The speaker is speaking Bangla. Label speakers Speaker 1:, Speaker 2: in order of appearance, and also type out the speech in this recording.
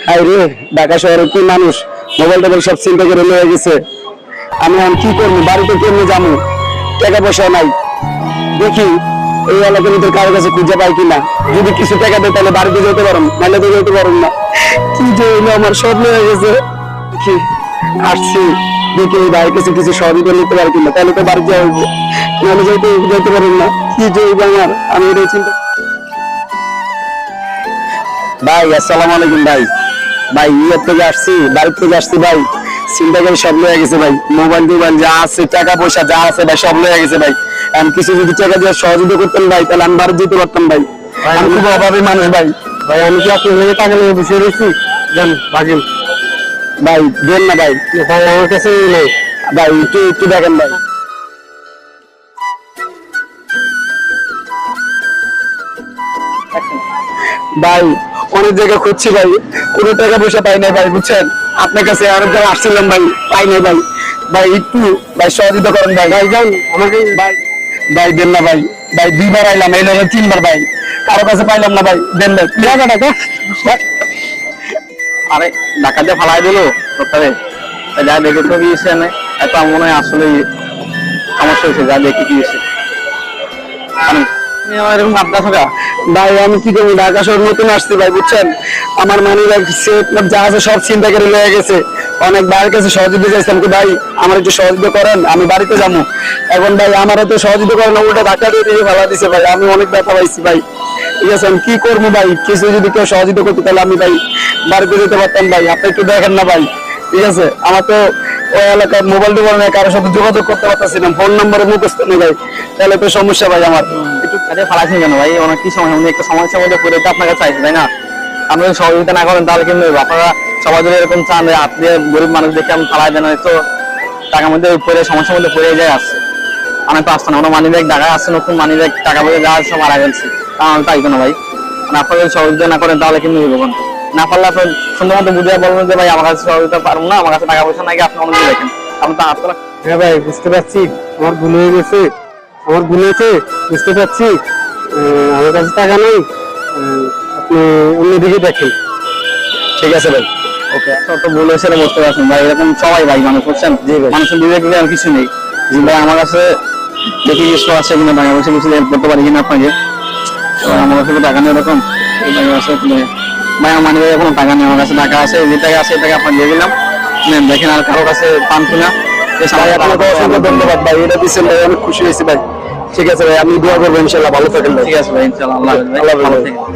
Speaker 1: হাই রে, ঢাকা শহরে কি মানুষ মোবাইল টোবাইল সব চিন্তা করে লয়ে গেছে। আমি এখন কি করবো, বাড়িতে কেমনে যাবো, টাকা পয়সা নাই। দেখি এই এলাকার ভিতরে কারোর কাছে খুঁজে পাই কিনা, যদি কিছু টাকা দেয় তাহলে বাড়িতে যেতে পারো, নাহলে তো যেতে পারো না। কি যে হইলো, আমার সব লয়ে গেছে। দেখি আসছি, দেখি এই ভাইয়ের কাছে কিছু সহযোগিতা নিতে পারি কিনা, তাহলে তো বাড়িতে যাওয়া হইবে, নাহলে যেতে পারো না। কি যে হইবে আমার, আমি এটাই চিন্তা। ভাই আসসালামু আলাইকুম ভাই। ভাই ইয়ের থেকে আসছি, বাড়ির থেকে আসছি ভাই, চিন্তা করে সব লয়ে গেছে ভাই, মোবাইল টোবাইল যা আছে, টাকা পয়সা যা আছে ভাই সব লয়ে গেছে ভাই। আমি কিছু যদি টাকা দিয়ে সহযোগিতা করতেন ভাই, তাহলে আমি বাড়ি যেতে পারতাম ভাই। আমি খুব অভাবী মানুষ ভাই।
Speaker 2: ভাই আমি কি আপনার লেগে টাকা নিয়ে বসে রয়েছি? যান ভাগেন
Speaker 1: ভাই দেন না ভাই।
Speaker 2: ভাই, আমার কাছে নেই
Speaker 1: ভাই একটু একটু দেখেন ভাই। ভাই অনেক জায়গায় খুঁজছি ভাই, কোনো টাকা পয়সা পাই নাই ভাই, বুঝছেন। আপনার কাছে অনেক জায়গায় আসছিলাম ভাই, পাই নাই ভাই। ভাই একটু ভাই সহযোগিতা করেন ভাই।
Speaker 2: ভাই যান আমাকে
Speaker 1: ভাই ভাই দেন না ভাই। ভাই দুইবার আইলাম, এই লাগে তিনবার ভাই, কারো কাছে পাইলাম না ভাই, দেন ভাই।
Speaker 2: টাকা টাকা
Speaker 3: আরে ঢাকা দিয়ে ফালাই দিল সপ্তাহে, যা দেখে তো গিয়েছে না, এত মনে হয় আসলে সমস্যা হয়েছে, যা দেখে গিয়েছে এরকম আপনার থাকা।
Speaker 1: ভাই আমি কি করবো, ঢাকা শহর নতুন আসছি ভাই, বুঝছেন। আমার মানি ব্যাগ সেট যা আছে সব চিন্তা করে লয়ে গেছে। অনেক ভাইয়ের কাছে সহযোগিতা চাইছিলাম, কি ভাই আমার একটু সহযোগিতা করেন, আমি বাড়িতে যাবো। এখন ভাই আমার তো সহযোগিতা করেন, উল্টা ধাক্কা দিয়ে ফেলা দিছে ভাই, আমি অনেক ব্যথা পাইছি ভাই। ঠিক আছে আমি কি করবো ভাই, কিছু যদি কেউ সহযোগিতা করতে তাহলে আমি ভাই বাড়িতে যেতে পারতাম ভাই। আপনি একটু দেখেন না ভাই, ঠিক আছে। আমার তো ওই এলাকায় মোবাইল টোবাইল নেই, কারোর সাথে যোগাযোগ করতে পারতেছিলাম, ফোন নম্বরে মুখস্থ নেই ভাই, তাহলে তো সমস্যা ভাই আমার।
Speaker 3: একটু কাজে ফালাইছেন কেন ভাই? অনেক কি সমস্যা, উনি একটা সমস্যার মধ্যে পড়ে তো আপনার কাছে চাইছে, তাই না? আপনি যদি সহযোগিতা না করেন তাহলে কিন্তু আপনারা সবাই যদি এরকম চান যে আপনি গরিব মানুষ দেখে আমি ফালাই দেন, তো টাকার মধ্যে পড়ে সমস্যার মধ্যে পড়ে যায় আসছে। আমি তো আসতাম, আমরা মানি ব্যাগ ঢাকা আসছে, নতুন মানি ব্যাগ টাকা পয়সা যা আছে সব হারা গেছে, আমি তাই কেন ভাই? মানে আপনারা যদি সহযোগিতা না করেন তাহলে কিন্তু হইব না পারলে আপনি সুন্দর মতো বুঝিয়ে বলবেন যে ভাই আমার কাছে সহযোগিতা পারবো না, আমার কাছে টাকা পয়সা নাই, আপনি অনেক দেখেন আপনি তো আপনারা।
Speaker 2: হ্যাঁ ভাই বুঝতে পারছি, আমার ভুল হয়ে গেছে, আমার ভুল হয়েছে, বুঝতে পারছি। আমার কাছে টাকা নেই, আপনি অন্যদিকে দেখেন।
Speaker 1: ঠিক আছে ভাই,
Speaker 3: ওকে, তো ভুল হয়েছে বুঝতে পারছেন ভাই, এরকম সবাই ভাই মানুষ, বুঝছেন। মানুষের বিবেক আর কিছু নেই। জি ভাই, আমার কাছে দেখি কিছু আছে কিনা, টাকা পয়সা কিছু হেল্প করতে পারি কিনা আপনাকে। এবার আমার কাছে টাকা নেই এরকম, ভাই আমার মানি ব্যাগে কোনো টাকা নেই, আমার কাছে টাকা আছে, যে টাকা আছে এই টাকা আপনাকে দিয়ে দিলাম, নেন দেখেন আর কারো কাছে পান কিনা।
Speaker 1: ভাই আপনাকে অসংখ্য ধন্যবাদ ভাই, এটা দিচ্ছেন ভাই, অনেক খুশি হয়েছি ভাই। ঠিক আছে ভাই, আমি দোয়া করবো ইনশাল্লাহ ভালো থাকেন ভাই।
Speaker 3: ঠিক আছে ভাই, ইনশাআল্লাহ, আল্লাহ হাফেজ ভাই,
Speaker 1: আল্লাহ
Speaker 3: ভালো
Speaker 1: হাফেজ।
Speaker 3: থাকেন।